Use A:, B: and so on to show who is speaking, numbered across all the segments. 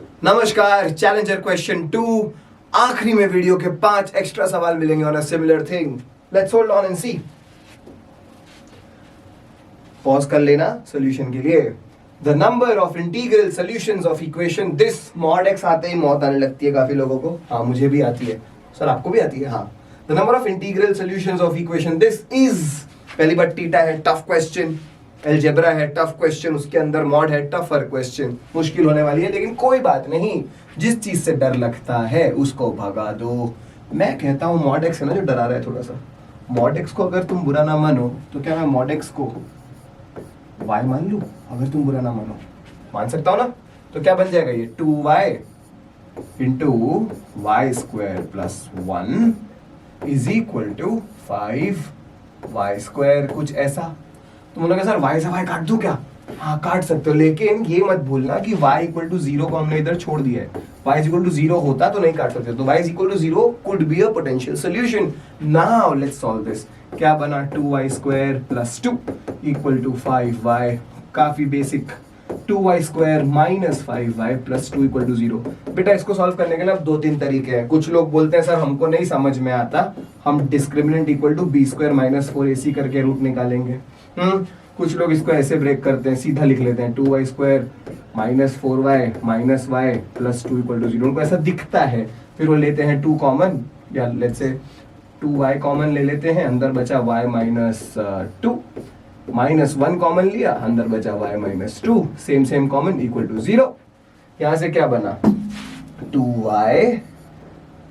A: नमस्कार, challenger question 2। आखिरी में वीडियो के 5 एक्स्ट्रा सवाल मिलेंगे on a similar thing. Let's hold on and see. Pause कर लेना सॉल्यूशन के लिए। The number of integral solutions of equation this, mod x आते ही मौत आने लगती है काफी लोगों को। हाँ, मुझे भी आती है सर, आपको भी आती है। हाँ, the number of integral solutions of equation this is, पहली बार टीटा है, टफ क्वेश्चन। अलजेब्रा है, टफ क्वेश्चन, उसके अंदर मॉड है, टफर क्वेश्चन, मुश्किल होने वाली है। लेकिन कोई बात नहीं, जिस चीज से डर लगता है उसको भगा दो। मैं कहता हूं मॉड एक्स है ना जो डरा रहा है थोड़ा सा, मॉड एक्स को अगर तुम बुरा ना मानो तो क्या मैं मॉड एक्स को y मान लूं? अगर तुम बुरा ना मानो, मान सकता हूं ना? तो क्या बन जाएगा ये 2y into y square plus 1 is equal to 5y square, कुछ ऐसा। तुम बोलोगे सर y से y काट दूं क्या? हाँ, काट सकते हो, लेकिन ये मत भूलना कि y इक्वल टू 0 को हमने इधर छोड़ दिया है। y इक्वल टू 0 होता तो नहीं काट सकते, तो y equal to 0 could be a potential solution. Now let's solve this. क्या बना? 2y square plus 2 equal to 5y, काफी basic. 2y square minus 5y plus 2 equal to 0। बेटा इसको सॉल्व करने के लिए अब 2-3 तरीके हैं। कुछ लोग बोलते हैं सर हमको नहीं समझ में आता, हम discriminant equal to b square minus 4ac करके रूट निकालेंगे। कुछ लोग इसको ऐसे ब्रेक करते हैं, सीधा लिख लेते हैं 2y square minus 4y minus y plus 2 equal to 0। उनको ऐसा दिखता है, फिर वो लेते हैं 2 कॉमन, या लेट्स से 2y कॉमन ले लेते हैं, अंदर बचा y माइनस 2, माइनस 1 कॉमन लिया, अंदर बचा y minus 2, same common equal to 0। यहां से क्या बना? 2y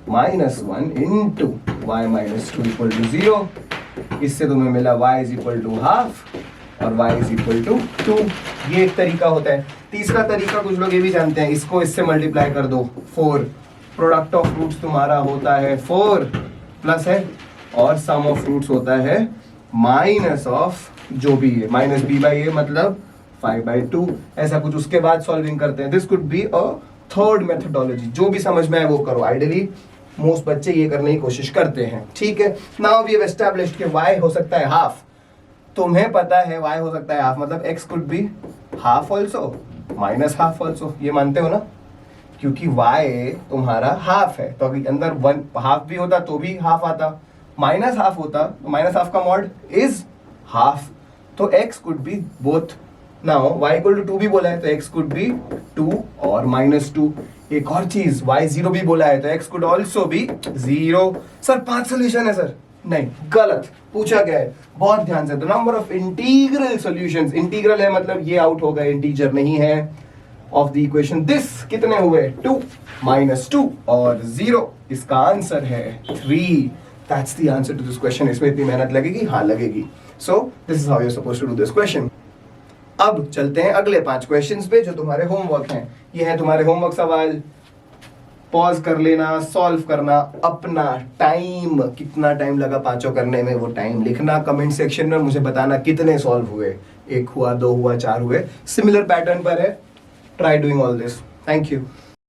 A: minus 1 into y minus 2 equal to 0। इससे तुम्हें मिला y is equal to half और y इज इक्वल टू 2। ये एक तरीका होता है। तीसरा तरीका कुछ लोग ये भी जानते हैं, इसको इससे मल्टीप्लाई कर दो 4, प्रोडक्ट ऑफ रूट्स तुम्हारा होता है 4 प्लस है, और सम ऑफ रूट्स होता है माइनस ऑफ जो भी है, माइनस b बाई a मतलब 5/2, ऐसा कुछ। उसके बाद सॉल्विंग करते हैं। This could be a third methodology, जो भी समझ में आए वो करो। आइडियली मोस्ट बच्चे ये करने की कोशिश करते हैं, ठीक है। नाउ वी हैव एस्टैब्लिश्ड कि y हो सकता है हाफ, तुम्हें पता है y हो सकता है हाफ, मतलब x could be half also minus half also, ये मानते हो ना? क्योंकि y तुम्हारा हाफ है, तो अगर अंदर 1 हाफ भी होता तो भी हाफ आता, माइनस हाफ होता तो माइनस हाफ का मॉड इज हाफ, तो x could be both. Now y equal to 2 भी बोला है तो x कुड बी 2 और माइनस 2। एक और चीज, y 0 भी बोला है तो x could also be 0। Sir 5 solution है सर? नहीं, गलत पूछा गया है, बहुत ध्यान से। The number of integral solutions, integral है मतलब ये आउट हो गए, इंटीजर नहीं है, ऑफ द इक्वेशन दिस कितने हुए? 2 माइनस 2 और 0। इसका आंसर है 3। That's the answer to this question. इसमें इतनी मेहनत लगेगी? हाँ लगेगी। So this is how you are supposed to do this question. अब चलते हैं अगले 5 क्वेश्चंस पे जो तुम्हारे होमवर्क हैं। ये है तुम्हारे होमवर्क सवाल। पॉज कर लेना, सॉल्व करना, अपना टाइम, कितना टाइम लगा पांचों करने में वो टाइम लिखना कमेंट सेक्शन में, मुझे बताना कितने सॉल्व हुए, 1 हुआ, 2 हुआ, 4 हुए। सिमिलर पैटर्न पर है। Try doing all this. Thank you.